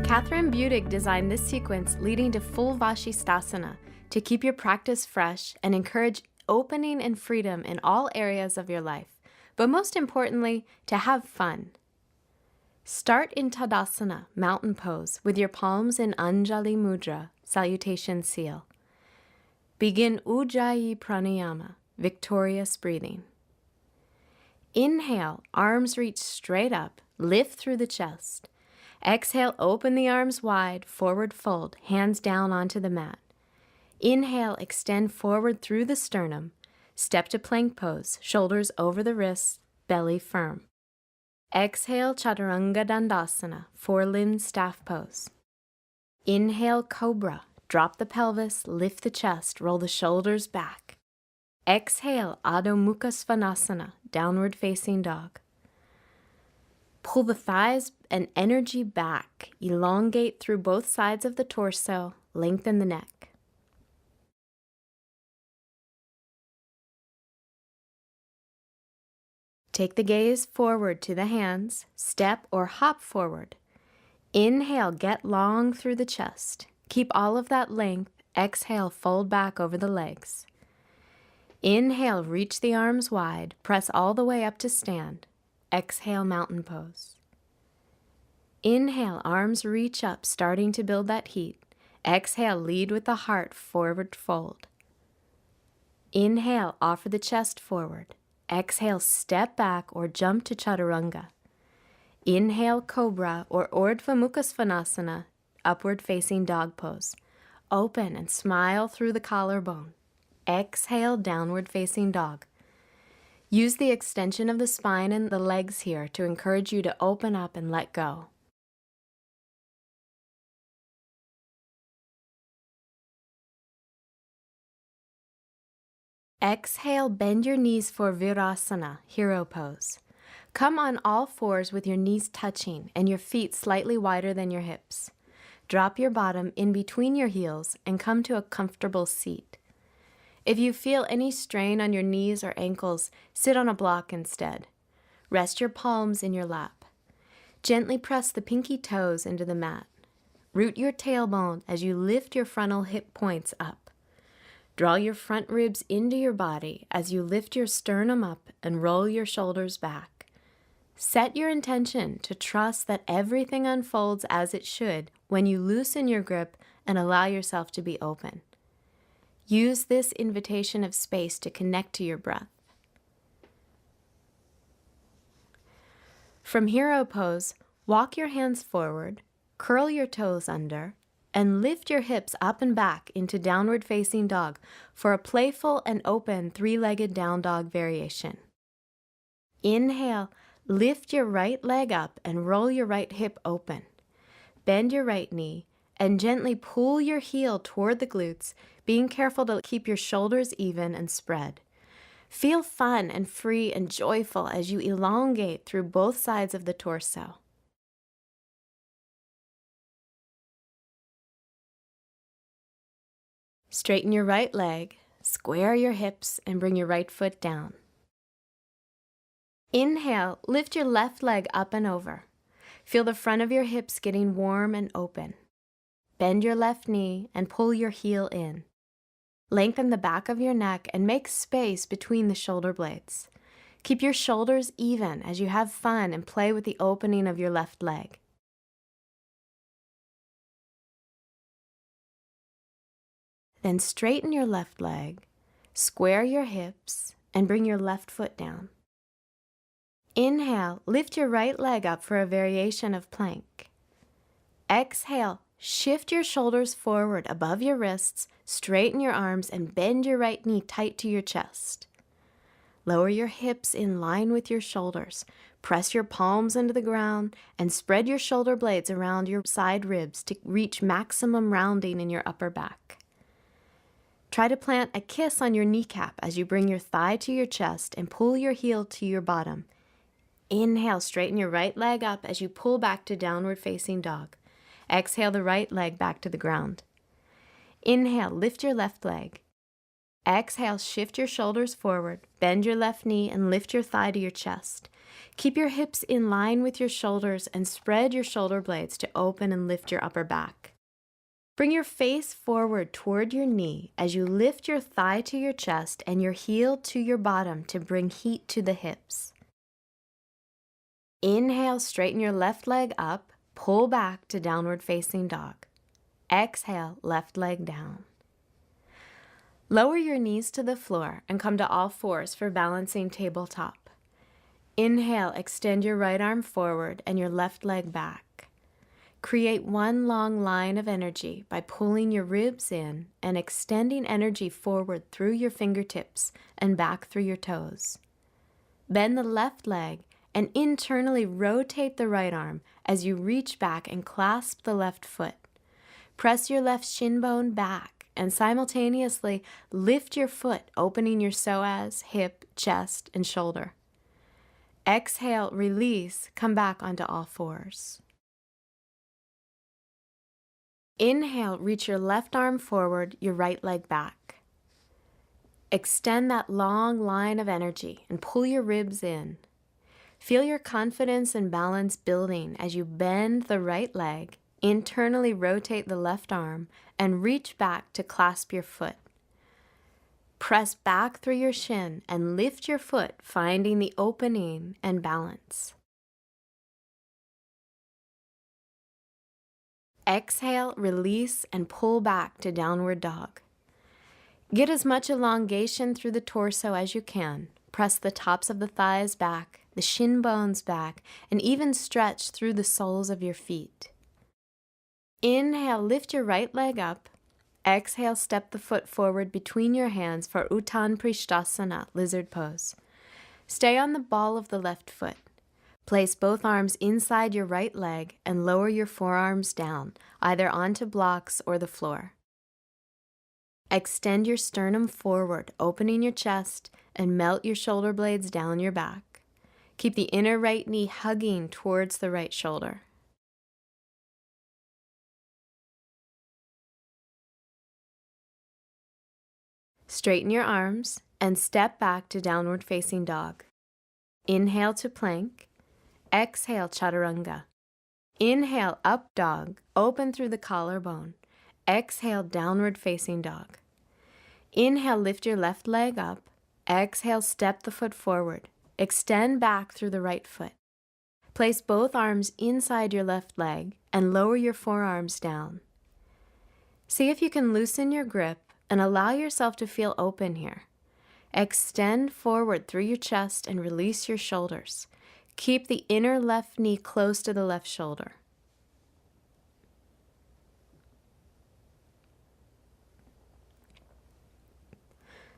Katryn Budig designed this sequence leading to full Vashisthasana to keep your practice fresh and encourage opening and freedom in all areas of your life, but most importantly, to have fun. Start in Tadasana, mountain pose, with your palms in Anjali Mudra, salutation seal. Begin Ujjayi Pranayama, victorious breathing. Inhale, arms reach straight up, lift through the chest. Exhale, open the arms wide, forward fold, hands down onto the mat. Inhale, extend forward through the sternum. Step to plank pose, shoulders over the wrists, belly firm. Exhale, Chaturanga Dandasana, four-limbed staff pose. Inhale, Cobra. Drop the pelvis, lift the chest, roll the shoulders back. Exhale, Adho Mukha Svanasana, downward facing dog. Pull the thighs and energy back. Elongate through both sides of the torso, lengthen the neck. Take the gaze forward to the hands, step or hop forward. Inhale, get long through the chest. Keep all of that length. Exhale, fold back over the legs. Inhale, reach the arms wide. Press all the way up to stand. Exhale, mountain pose. Inhale, arms reach up, starting to build that heat. Exhale, lead with the heart, forward fold. Inhale, offer the chest forward. Exhale, step back or jump to Chaturanga. Inhale, Cobra or Urdhva Mukha Svanasana, upward facing dog pose. Open and smile through the collarbone. Exhale, downward facing dog. Use the extension of the spine and the legs here to encourage you to open up and let go. Exhale, bend your knees for Virasana, hero pose. Come on all fours with your knees touching and your feet slightly wider than your hips. Drop your bottom in between your heels and come to a comfortable seat. If you feel any strain on your knees or ankles, sit on a block instead. Rest your palms in your lap. Gently press the pinky toes into the mat. Root your tailbone as you lift your frontal hip points up. Draw your front ribs into your body as you lift your sternum up and roll your shoulders back. Set your intention to trust that everything unfolds as it should when you loosen your grip and allow yourself to be open. Use this invitation of space to connect to your breath. From hero pose, walk your hands forward, curl your toes under, and lift your hips up and back into downward facing dog for a playful and open three-legged down dog variation. Inhale, lift your right leg up and roll your right hip open. Bend your right knee and gently pull your heel toward the glutes, being careful to keep your shoulders even and spread. Feel fun and free and joyful as you elongate through both sides of the torso. Straighten your right leg, square your hips, and bring your right foot down. Inhale, lift your left leg up and over. Feel the front of your hips getting warm and open. Bend your left knee and pull your heel in. Lengthen the back of your neck and make space between the shoulder blades. Keep your shoulders even as you have fun and play with the opening of your left leg. Then straighten your left leg, square your hips, and bring your left foot down. Inhale, lift your right leg up for a variation of plank. Exhale, shift your shoulders forward above your wrists, straighten your arms, and bend your right knee tight to your chest. Lower your hips in line with your shoulders. Press your palms into the ground and spread your shoulder blades around your side ribs to reach maximum rounding in your upper back. Try to plant a kiss on your kneecap as you bring your thigh to your chest and pull your heel to your bottom. Inhale, straighten your right leg up as you pull back to downward facing dog. Exhale the right leg back to the ground. Inhale, lift your left leg. Exhale, shift your shoulders forward, bend your left knee and lift your thigh to your chest. Keep your hips in line with your shoulders and spread your shoulder blades to open and lift your upper back. Bring your face forward toward your knee as you lift your thigh to your chest and your heel to your bottom to bring heat to the hips. Inhale, straighten your left leg up, pull back to downward facing dog. Exhale, left leg down. Lower your knees to the floor and come to all fours for balancing tabletop. Inhale, extend your right arm forward and your left leg back. Create one long line of energy by pulling your ribs in and extending energy forward through your fingertips and back through your toes. Bend the left leg and internally rotate the right arm as you reach back and clasp the left foot. Press your left shin bone back and simultaneously lift your foot, opening your psoas, hip, chest, and shoulder. Exhale, release, come back onto all fours. Inhale, reach your left arm forward, your right leg back. Extend that long line of energy and pull your ribs in. Feel your confidence and balance building as you bend the right leg, internally rotate the left arm, and reach back to clasp your foot. Press back through your shin and lift your foot, finding the opening and balance. Exhale, release, and pull back to downward dog. Get as much elongation through the torso as you can. Press the tops of the thighs back, the shin bones back, and even stretch through the soles of your feet. Inhale, lift your right leg up. Exhale, step the foot forward between your hands for Uttanapishtasana, lizard pose. Stay on the ball of the left foot. Place both arms inside your right leg and lower your forearms down, either onto blocks or the floor. Extend your sternum forward, opening your chest, and melt your shoulder blades down your back. Keep the inner right knee hugging towards the right shoulder. Straighten your arms and step back to downward facing dog. Inhale to plank. Exhale, chaturanga. Inhale, up dog, open through the collarbone. Exhale, downward facing dog. Inhale, lift your left leg up. Exhale, step the foot forward. Extend back through the right foot. Place both arms inside your left leg and lower your forearms down. See if you can loosen your grip and allow yourself to feel open here. Extend forward through your chest and release your shoulders. Keep the inner left knee close to the left shoulder.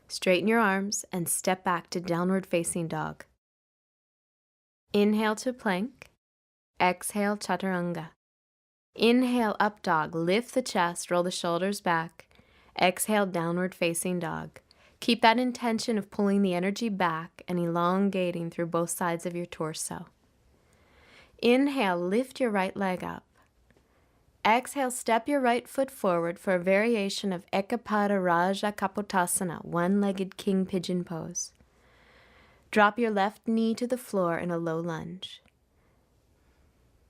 Straighten your arms and step back to downward facing dog. Inhale to plank. Exhale, chaturanga. Inhale, up dog. Lift the chest, roll the shoulders back. Exhale, downward facing dog. Keep that intention of pulling the energy back and elongating through both sides of your torso. Inhale, lift your right leg up. Exhale, step your right foot forward for a variation of Ekapada Raja Kapotasana, one-legged king pigeon pose. Drop your left knee to the floor in a low lunge.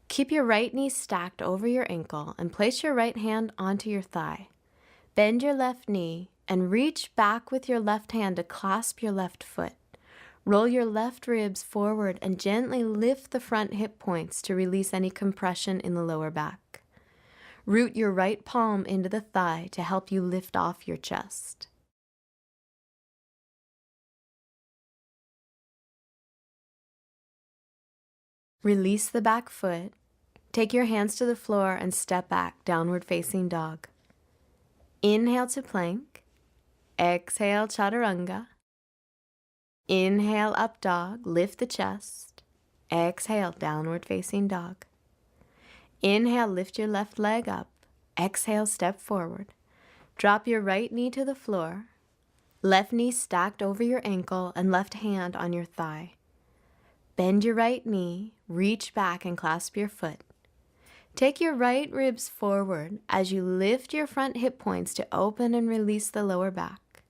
Keep your right knee stacked over your ankle and place your right hand onto your thigh. Bend your left knee and reach back with your left hand to clasp your left foot. Roll your left ribs forward and gently lift the front hip points to release any compression in the lower back. Root your right palm into the thigh to help you lift off your chest. Release the back foot. Take your hands to the floor and step back, downward facing dog. Inhale to plank. Exhale, chaturanga. Inhale, up dog, lift the chest. Exhale, downward facing dog. Inhale, lift your left leg up. Exhale, step forward. Drop your right knee to the floor. Left knee stacked over your ankle and left hand on your thigh. Bend your right knee, reach back and clasp your foot. Take your right ribs forward as you lift your front hip points to open and release the lower back.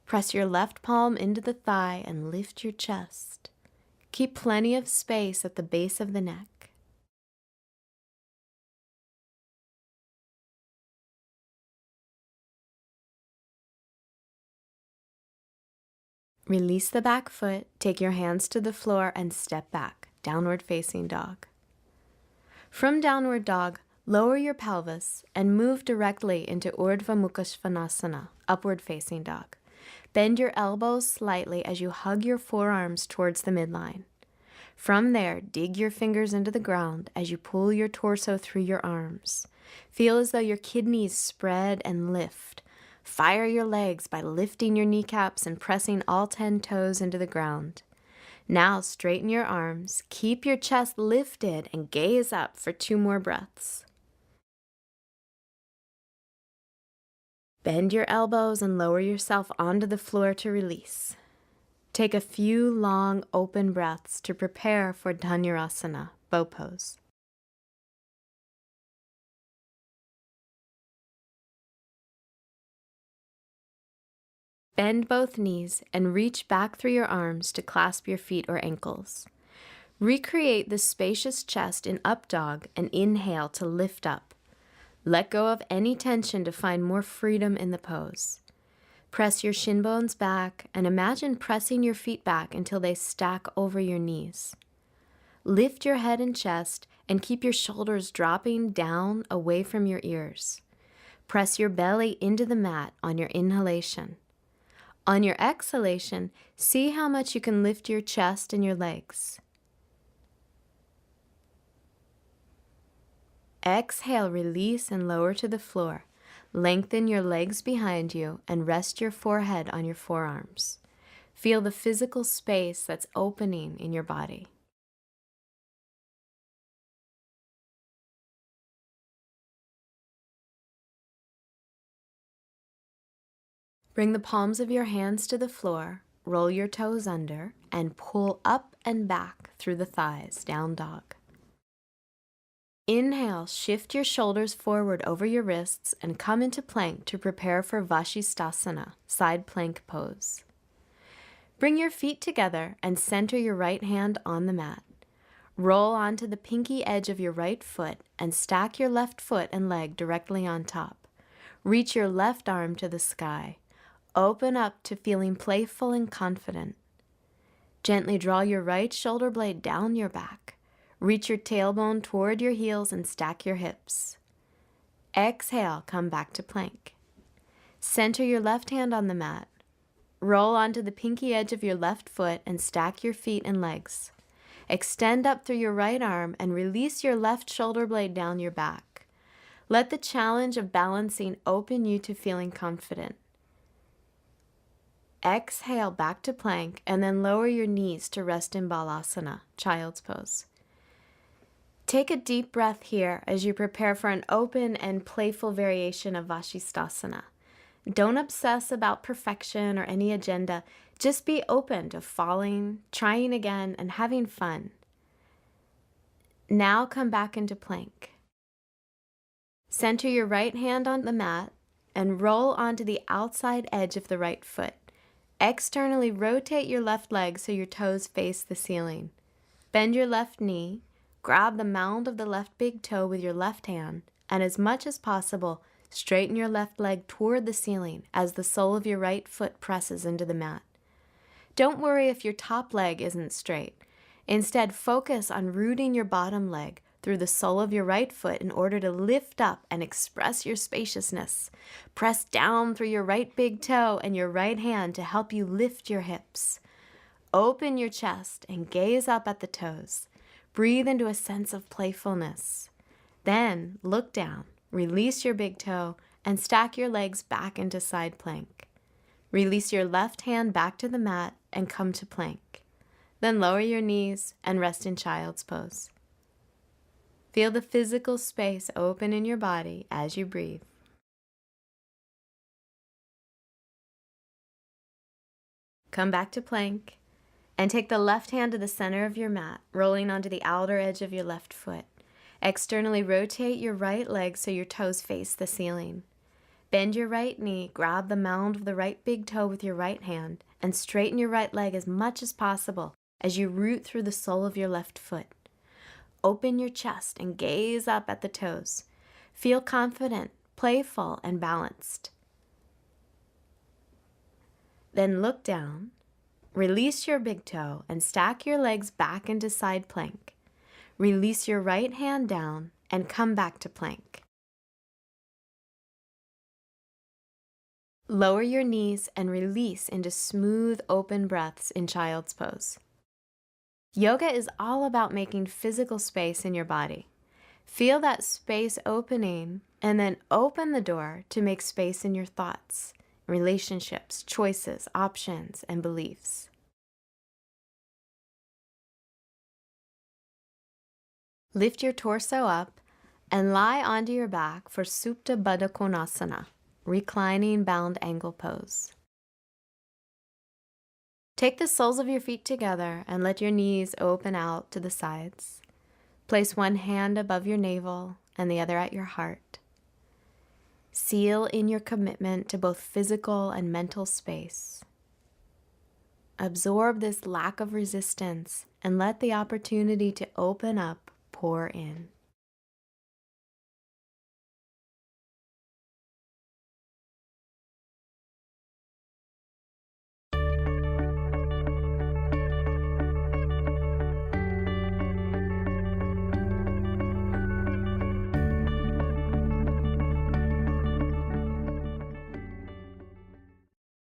Press your left palm into the thigh and lift your chest. Keep plenty of space at the base of the neck. Release the back foot, take your hands to the floor and step back, downward facing dog. From downward dog, lower your pelvis and move directly into Urdhva Mukha Svanasana, upward facing dog. Bend your elbows slightly as you hug your forearms towards the midline. From there, dig your fingers into the ground as you pull your torso through your arms. Feel as though your kidneys spread and lift. Fire your legs by lifting your kneecaps and pressing all 10 toes into the ground. Now straighten your arms, keep your chest lifted, and gaze up for 2 more breaths. Bend your elbows and lower yourself onto the floor to release. Take a few long open breaths to prepare for Dhanurasana, bow pose. Bend both knees and reach back through your arms to clasp your feet or ankles. Recreate the spacious chest in up dog and inhale to lift up. Let go of any tension to find more freedom in the pose. Press your shin bones back and imagine pressing your feet back until they stack over your knees. Lift your head and chest and keep your shoulders dropping down away from your ears. Press your belly into the mat on your inhalation. On your exhalation, see how much you can lift your chest and your legs. Exhale, release and lower to the floor. Lengthen your legs behind you and rest your forehead on your forearms. Feel the physical space that's opening in your body. Bring the palms of your hands to the floor, roll your toes under, and pull up and back through the thighs, down dog. Inhale, shift your shoulders forward over your wrists and come into plank to prepare for Vashisthasana, side plank pose. Bring your feet together and center your right hand on the mat. Roll onto the pinky edge of your right foot and stack your left foot and leg directly on top. Reach your left arm to the sky. Open up to feeling playful and confident. Gently draw your right shoulder blade down your back. Reach your tailbone toward your heels and stack your hips. Exhale, come back to plank. Center your left hand on the mat. Roll onto the pinky edge of your left foot and stack your feet and legs. Extend up through your right arm and release your left shoulder blade down your back. Let the challenge of balancing open you to feeling confident. Exhale back to plank and then lower your knees to rest in Balasana, child's pose. Take a deep breath here as you prepare for an open and playful variation of Vashisthasana. Don't obsess about perfection or any agenda. Just be open to falling, trying again, and having fun. Now come back into plank. Center your right hand on the mat and roll onto the outside edge of the right foot. Externally rotate your left leg so your toes face the ceiling. Bend your left knee, grab the mound of the left big toe with your left hand, and as much as possible, straighten your left leg toward the ceiling as the sole of your right foot presses into the mat. Don't worry if your top leg isn't straight. Instead, focus on rooting your bottom leg through the sole of your right foot in order to lift up and express your spaciousness. Press down through your right big toe and your right hand to help you lift your hips. Open your chest and gaze up at the toes. Breathe into a sense of playfulness. Then look down, release your big toe, and stack your legs back into side plank. Release your left hand back to the mat and come to plank. Then lower your knees and rest in child's pose. Feel the physical space open in your body as you breathe. Come back to plank and take the left hand to the center of your mat, rolling onto the outer edge of your left foot. Externally rotate your right leg so your toes face the ceiling. Bend your right knee, grab the mound of the right big toe with your right hand, and straighten your right leg as much as possible. as you root through the sole of your left foot. Open your chest and gaze up at the toes. Feel confident, playful, and balanced. Then look down, release your big toe, and stack your legs back into side plank. Release your right hand down and come back to plank. Lower your knees and release into smooth, open breaths in child's pose. Yoga is all about making physical space in your body. Feel that space opening and then open the door to make space in your thoughts, relationships, choices, options, and beliefs. Lift your torso up and lie onto your back for Supta Baddha Konasana, reclining bound ankle pose. Take the soles of your feet together and let your knees open out to the sides. Place one hand above your navel and the other at your heart. Seal in your commitment to both physical and mental space. Absorb this lack of resistance and let the opportunity to open up pour in.